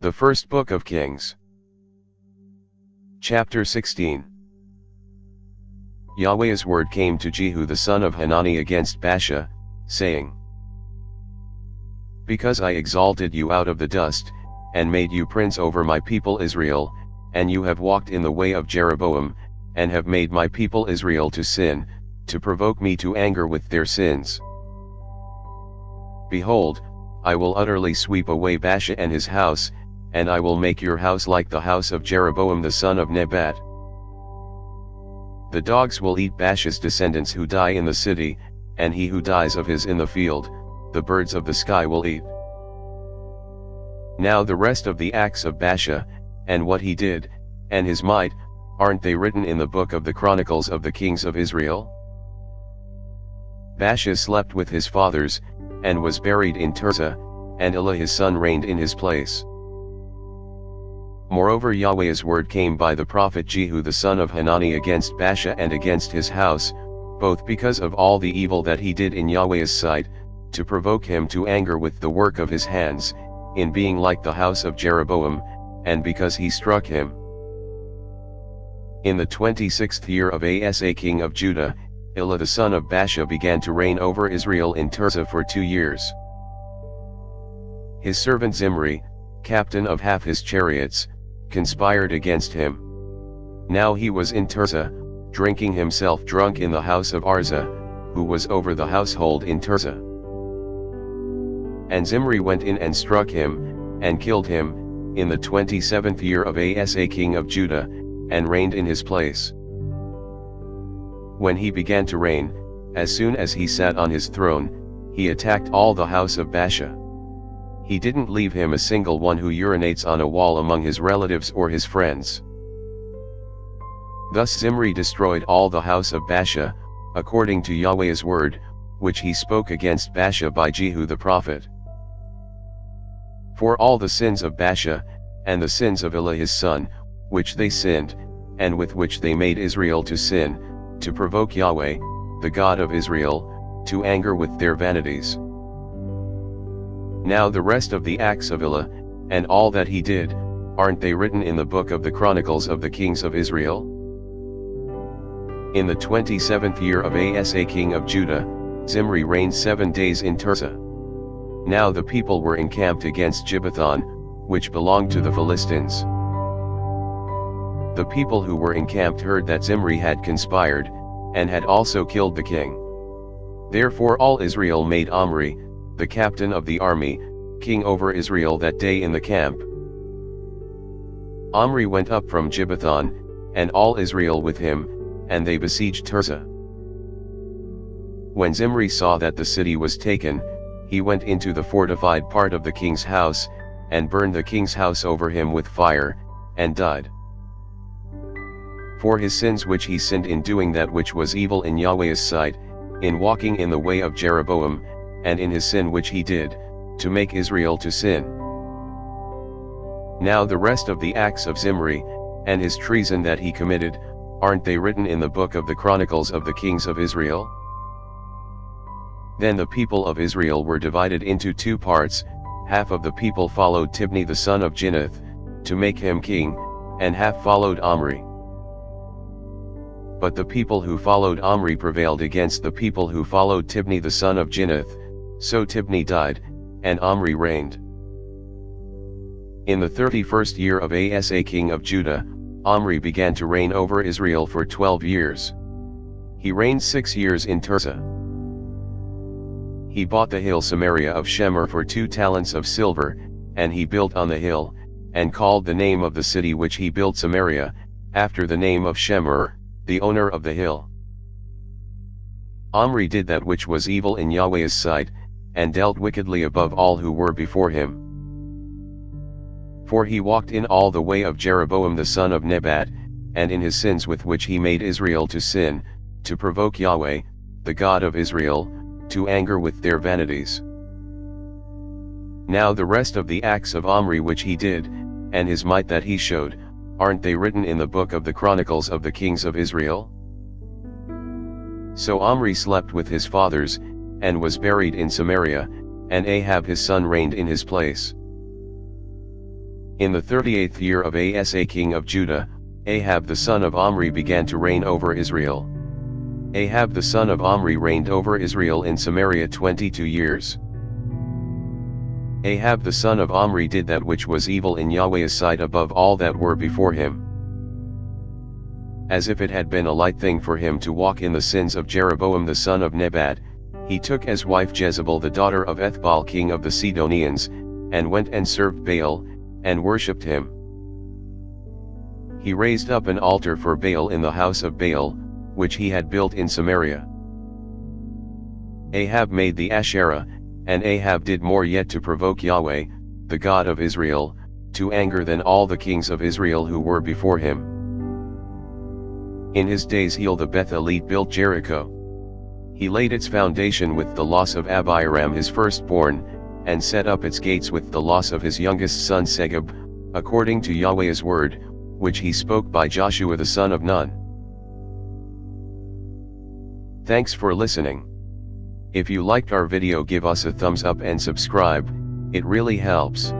The First Book of Kings. Chapter 16. Yahweh's word came to Jehu the son of Hanani against Baasha, saying, Because I exalted you out of the dust, and made you prince over my people Israel, and you have walked in the way of Jeroboam, and have made my people Israel to sin, to provoke me to anger with their sins. Behold, I will utterly sweep away Baasha and his house, and I will make your house like the house of Jeroboam the son of Nebat. The dogs will eat Baasha's descendants who die in the city, and he who dies of his in the field, the birds of the sky will eat. Now the rest of the acts of Baasha, and what he did, and his might, aren't they written in the book of the Chronicles of the Kings of Israel? Baasha slept with his fathers, and was buried in Tirzah, and Elah his son reigned in his place. Moreover, Yahweh's word came by the prophet Jehu the son of Hanani against Baasha and against his house, both because of all the evil that he did in Yahweh's sight, to provoke him to anger with the work of his hands, in being like the house of Jeroboam, and because he struck him. In the 26th year of Asa king of Judah, Elah the son of Baasha began to reign over Israel in Tirzah for 2 years. His servant Zimri, captain of half his chariots, conspired against him. Now he was in Tirzah, drinking himself drunk in the house of Arza, who was over the household in Tirzah. And Zimri went in and struck him, and killed him, in the 27th year of Asa king of Judah, and reigned in his place. When he began to reign, as soon as he sat on his throne, he attacked all the house of Baasha. He didn't leave him a single one who urinates on a wall among his relatives or his friends. Thus Zimri destroyed all the house of Baasha, according to Yahweh's word, which he spoke against Baasha by Jehu the prophet. For all the sins of Baasha, and the sins of Elah his son, which they sinned, and with which they made Israel to sin, to provoke Yahweh, the God of Israel, to anger with their vanities. Now the rest of the acts of Elah, and all that he did, aren't they written in the book of the Chronicles of the Kings of Israel? In the 27th year of Asa king of Judah, Zimri reigned 7 days in Tirzah. Now the people were encamped against Gibbethon, which belonged to the Philistines. The people who were encamped heard that Zimri had conspired, and had also killed the king. Therefore all Israel made Omri, the captain of the army, king over Israel that day in the camp. Omri went up from Gibbethon, and all Israel with him, and they besieged Tirzah. When Zimri saw that the city was taken, he went into the fortified part of the king's house, and burned the king's house over him with fire, and died. For his sins which he sinned in doing that which was evil in Yahweh's sight, in walking in the way of Jeroboam, and in his sin which he did, to make Israel to sin. Now the rest of the acts of Zimri, and his treason that he committed, aren't they written in the book of the Chronicles of the Kings of Israel? Then the people of Israel were divided into 2 parts, half of the people followed Tibni the son of Ginath, to make him king, and half followed Omri. But the people who followed Omri prevailed against the people who followed Tibni the son of Ginath, so Tibni died, and Omri reigned. In the 31st year of Asa king of Judah, Omri began to reign over Israel for 12 years. He reigned 6 years in Tirzah. He bought the hill Samaria of Shemer for 2 talents of silver, and he built on the hill, and called the name of the city which he built Samaria, after the name of Shemer, the owner of the hill. Omri did that which was evil in Yahweh's sight, and dealt wickedly above all who were before him. For he walked in all the way of Jeroboam the son of Nebat, and in his sins with which he made Israel to sin, to provoke Yahweh, the God of Israel, to anger with their vanities. Now the rest of the acts of Omri which he did, and his might that he showed, aren't they written in the book of the Chronicles of the Kings of Israel? So Omri slept with his fathers, and was buried in Samaria, and Ahab his son reigned in his place. In the 38th year of Asa king of Judah, Ahab the son of Omri began to reign over Israel. Ahab the son of Omri reigned over Israel in Samaria 22 years. Ahab the son of Omri did that which was evil in Yahweh's sight above all that were before him. As if it had been a light thing for him to walk in the sins of Jeroboam the son of Nebat, he took as wife Jezebel the daughter of Ethbaal king of the Sidonians, and went and served Baal, and worshipped him. He raised up an altar for Baal in the house of Baal, which he had built in Samaria. Ahab made the Asherah, and Ahab did more yet to provoke Yahweh, the God of Israel, to anger than all the kings of Israel who were before him. In his days Hiel the Bethelite built Jericho. He laid its foundation with the loss of Abiram his firstborn, and set up its gates with the loss of his youngest son Segub, according to Yahweh's word, which he spoke by Joshua the son of Nun. Thanks for listening. If you liked our video, give us a thumbs up and subscribe, it really helps.